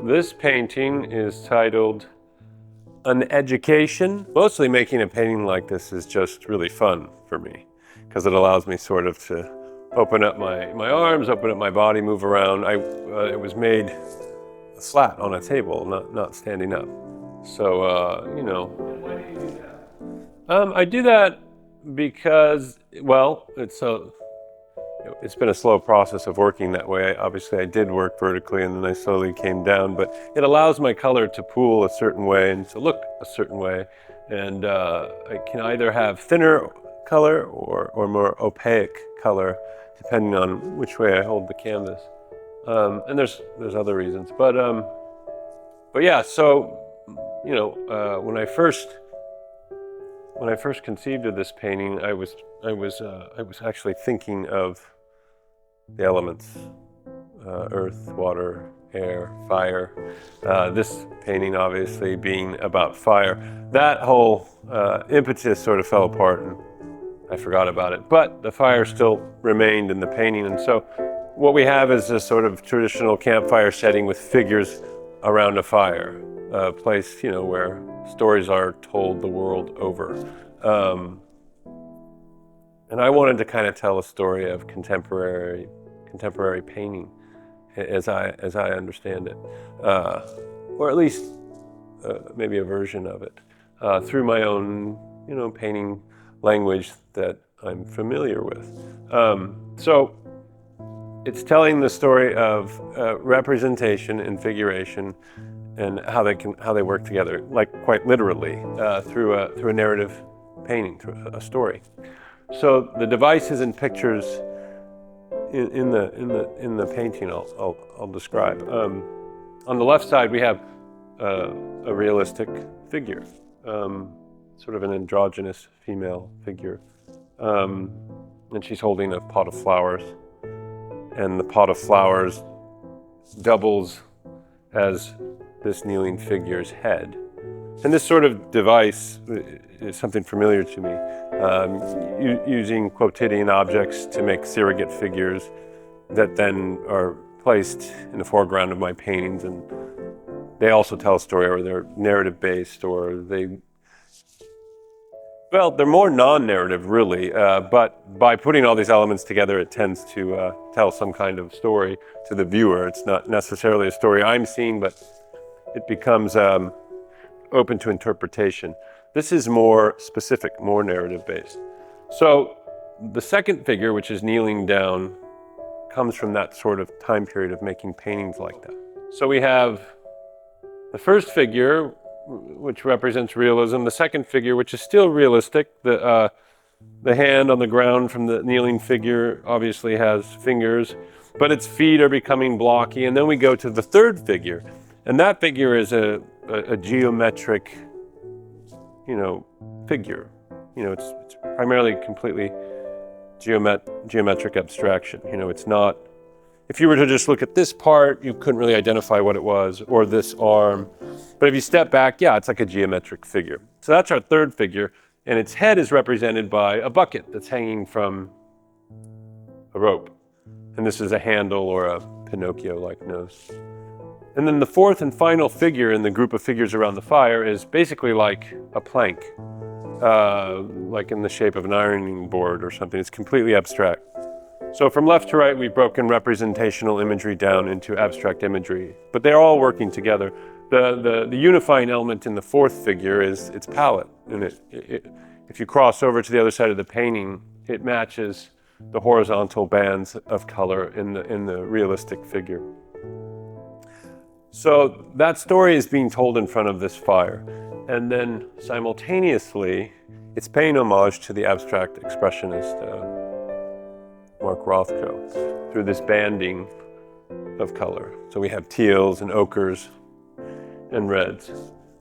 This painting is titled An Education. Mostly making a painting like this is just really fun for me because it allows me sort of to open up my arms, open up my body, move around. It was made flat on a table, not standing up. So, you know. Why do you do that? I do that because, well, it's been a slow process of working that way. Obviously, I did work vertically and then I slowly came down, but it allows my color to pool a certain way and to look a certain way. And I can either have thinner color or more opaque color, depending on which way I hold the canvas. And there's other reasons, but yeah. So, you know, when I first conceived of this painting, I was actually thinking of the elements, earth, water, air, fire. This painting obviously being about fire. That whole impetus sort of fell apart and I forgot about it, but the fire still remained in the painting. And so what we have is a sort of traditional campfire setting with figures around a fire, a place, you know, where stories are told the world over. And I wanted to kind of tell a story of contemporary painting, as I understand it, or at least maybe a version of it, through my own, you know, painting language that I'm familiar with. So it's telling the story of representation and figuration, and how they work together, like quite literally, through a narrative painting, through a story. So the devices and pictures in the painting I'll describe. On the left side we have a realistic figure, sort of an androgynous female figure, and she's holding a pot of flowers, and the pot of flowers doubles as this kneeling figure's head. And this sort of device is something familiar to me, using quotidian objects to make surrogate figures that then are placed in the foreground of my paintings, and they also tell a story, or they're narrative based, or they're more non-narrative really, but by putting all these elements together it tends to tell some kind of story to the viewer. It's not necessarily a story I'm seeing, but it becomes open to interpretation. This is more specific, more narrative based. So the second figure, which is kneeling down, comes from that sort of time period of making paintings like that. So we have the first figure, which represents realism, the second figure, which is still realistic. The hand on the ground from the kneeling figure obviously has fingers, but its feet are becoming blocky. And then we go to the third figure, and that figure is a geometric, you know, figure. You know, it's primarily completely geometric abstraction. You know, it's not, if you were to just look at this part, you couldn't really identify what it was, or this arm. But if you step back, yeah, it's like a geometric figure. So that's our third figure, and its head is represented by a bucket that's hanging from a rope. And this is a handle or a Pinocchio-like nose. And then the fourth and final figure in the group of figures around the fire is basically like a plank, like in the shape of an ironing board or something. It's completely abstract. So from left to right, we've broken representational imagery down into abstract imagery, but they're all working together. The unifying element in the fourth figure is its palette. And if you cross over to the other side of the painting, it matches the horizontal bands of color in the realistic figure. So that story is being told in front of this fire. And then simultaneously, it's paying homage to the abstract expressionist Mark Rothko, through this banding of color. So we have teals and ochres and reds.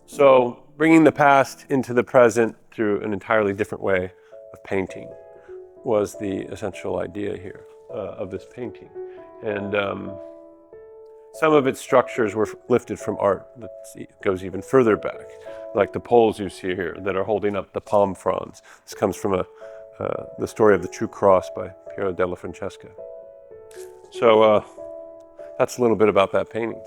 So bringing the past into the present through an entirely different way of painting was the essential idea here of this painting. And some of its structures were lifted from art that goes even further back, like the poles you see here that are holding up the palm fronds. This comes from the story of the True Cross by Piero della Francesca. So that's a little bit about that painting.